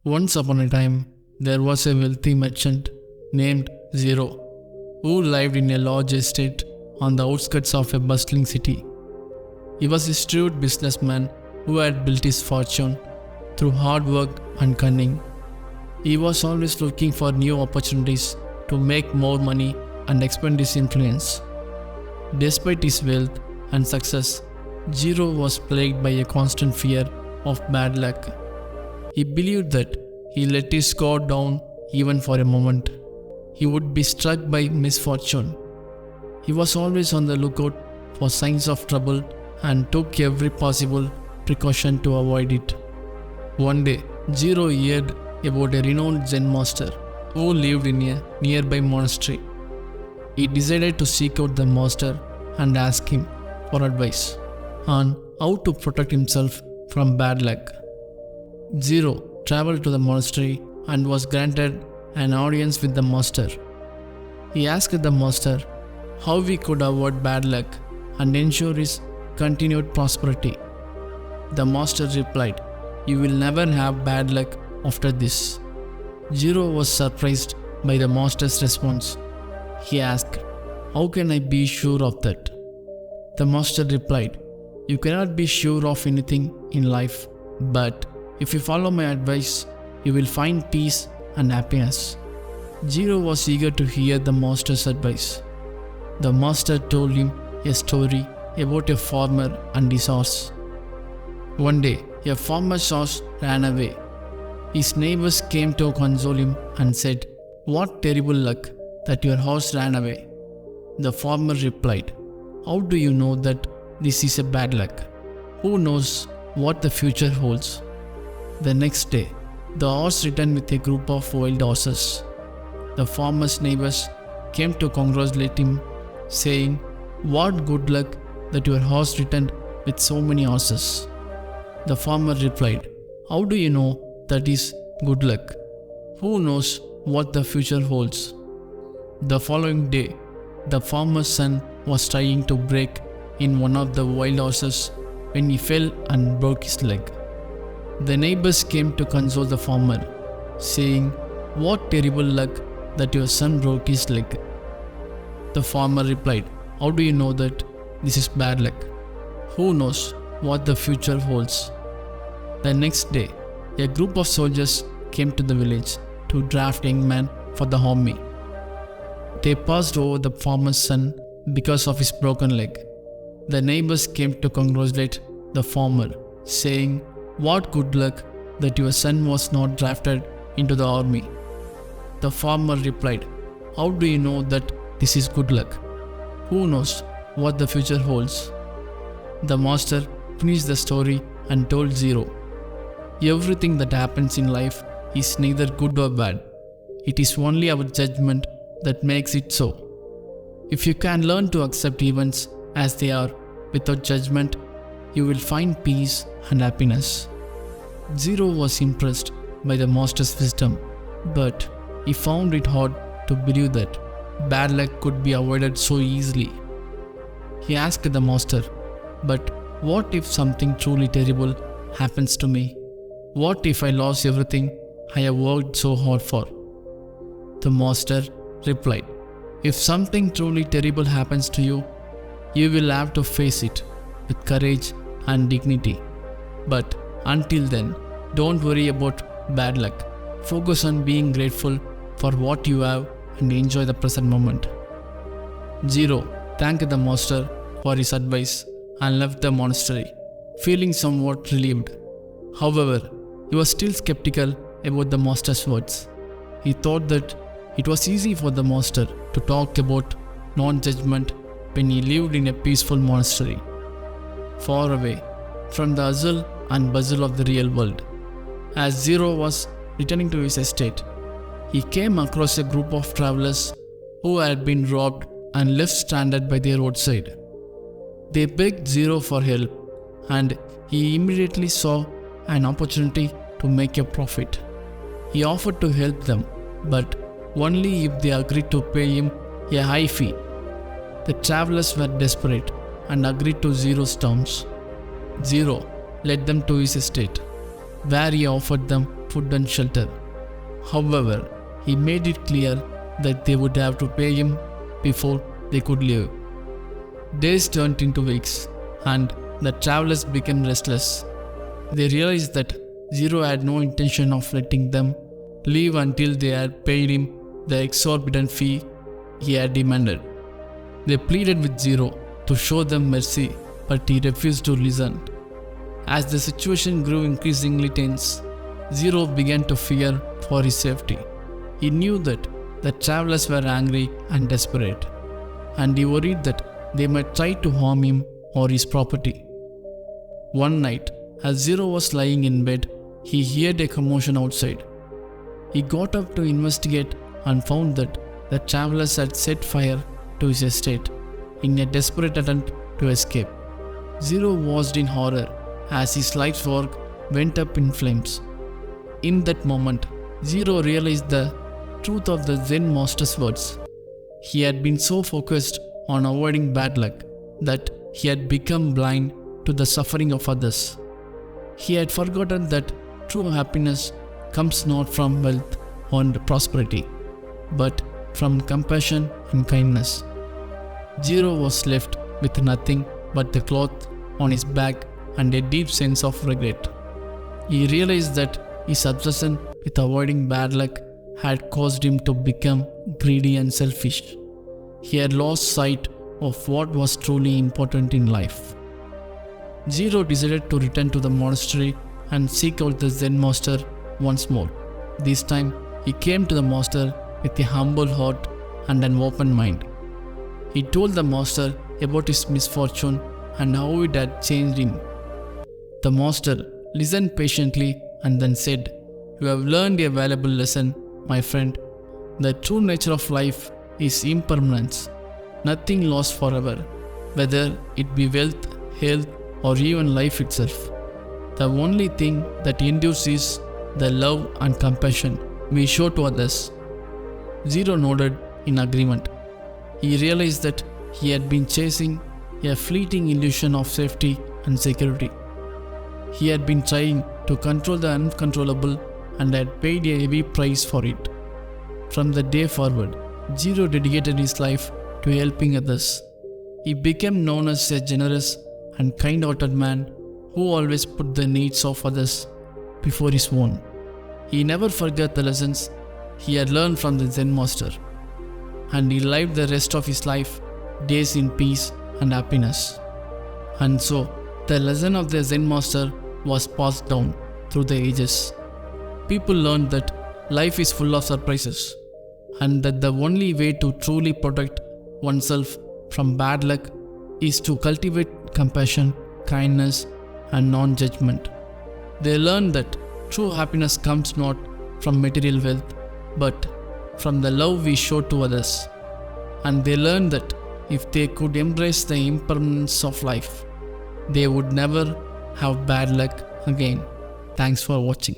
Once upon a time, there was a wealthy merchant named Zero who lived in a large estate on the outskirts of a bustling city. He was a shrewd businessman who had built his fortune through hard work and cunning. He was always looking for new opportunities to make more money and expand his influence. Despite his wealth and success, Zero was plagued by a constant fear of bad luck. He believed that he let his guard down even for a moment, he would be struck by misfortune. He was always on the lookout for signs of trouble and took every possible precaution to avoid it. One day, Zero heard about a renowned Zen master who lived in a nearby monastery. He decided to seek out the master and ask him for advice on how to protect himself from bad luck. Zero traveled to the monastery and was granted an audience with the master. He asked the master how he could avoid bad luck and ensure his continued prosperity. The master replied, "You will never have bad luck after this." Zero was surprised by the master's response. He asked, "How can I be sure of that?" The master replied, "You cannot be sure of anything in life, but if you follow my advice, you will find peace and happiness." Zero was eager to hear the master's advice. The master told him a story about a farmer and his horse. One day, a farmer's horse ran away. His neighbors came to console him and said, "What terrible luck that your horse ran away." The farmer replied, "How do you know that this is a bad luck? Who knows what the future holds?" The next day, the horse returned with a group of wild horses. The farmer's neighbors came to congratulate him, saying, "What good luck that your horse returned with so many horses." The farmer replied, "How do you know that is good luck? Who knows what the future holds?" The following day, the farmer's son was trying to break in one of the wild horses when he fell and broke his leg. The neighbors came to console the farmer, saying, "What terrible luck that your son broke his leg." The farmer replied, "How do you know that this is bad luck? Who knows what the future holds?" The next day, a group of soldiers came to the village to draft young men for the army. They passed over the farmer's son because of his broken leg. The neighbors came to congratulate the farmer, saying, "What good luck that your son was not drafted into the army." The farmer replied, "How do you know that this is good luck? Who knows what the future holds?" The master finished the story and told Zero, "Everything that happens in life is neither good or bad. It is only our judgment that makes it so. If you can learn to accept events as they are without judgment, you will find peace and happiness." Zero was impressed by the master's wisdom, but he found it hard to believe that bad luck could be avoided so easily. He asked the master, "But what if something truly terrible happens to me? What if I lose everything I have worked so hard for?" The master replied, "If something truly terrible happens to you, you will have to face it with courage and dignity. But until then, don't worry about bad luck. Focus on being grateful for what you have and enjoy the present moment." Zero thanked the master for his advice and left the monastery, feeling somewhat relieved. However, he was still skeptical about the master's words. He thought that it was easy for the master to talk about non-judgment when he lived in a peaceful monastery, far away from the hustle and bustle of the real world. As Zero was returning to his estate, he came across a group of travelers who had been robbed and left stranded by the roadside. They begged Zero for help, and he immediately saw an opportunity to make a profit. He offered to help them, but only if they agreed to pay him a high fee. The travelers were desperate and agreed to Zero's terms. Zero led them to his estate, where he offered them food and shelter. However, he made it clear that they would have to pay him before they could leave. Days turned into weeks, and the travelers became restless. They realized that Zero had no intention of letting them leave until they had paid him the exorbitant fee he had demanded. They pleaded with Zero to show them mercy, but he refused to listen. As the situation grew increasingly tense, Zero began to fear for his safety. He knew that the travelers were angry and desperate, and he worried that they might try to harm him or his property. One night, as Zero was lying in bed, he heard a commotion outside. He got up to investigate and found that the travelers had set fire to his estate in a desperate attempt to escape. Zero watched in horror as his life's work went up in flames. In that moment, Zero realized the truth of the Zen master's words. He had been so focused on avoiding bad luck that he had become blind to the suffering of others. He had forgotten that true happiness comes not from wealth or prosperity, but from compassion and kindness. Zero was left with nothing but the cloth on his back and a deep sense of regret. He realized that his obsession with avoiding bad luck had caused him to become greedy and selfish. He had lost sight of what was truly important in life. Zero decided to return to the monastery and seek out the Zen master once more. This time, he came to the master with a humble heart and an open mind. He told the master about his misfortune and how it had changed him. The master listened patiently and then said, "You have learned a valuable lesson, my friend. The true nature of life is impermanence. Nothing lasts forever, whether it be wealth, health, or even life itself. The only thing that endures is the love and compassion we show to others." Zero nodded in agreement. He realized that he had been chasing a fleeting illusion of safety and security. He had been trying to control the uncontrollable and had paid a heavy price for it. From the day forward, Zero dedicated his life to helping others. He became known as a generous and kind-hearted man who always put the needs of others before his own. He never forgot the lessons he had learned from the Zen master, and he lived the rest of his life days in peace and happiness. And so, the lesson of the Zen master was passed down through the ages. People learned that life is full of surprises, and that the only way to truly protect oneself from bad luck is to cultivate compassion, kindness, and non-judgment. They learned that true happiness comes not from material wealth, but from the love we show to others. And they learned that if they could embrace the impermanence of life, they would never have bad luck again. Thanks for watching.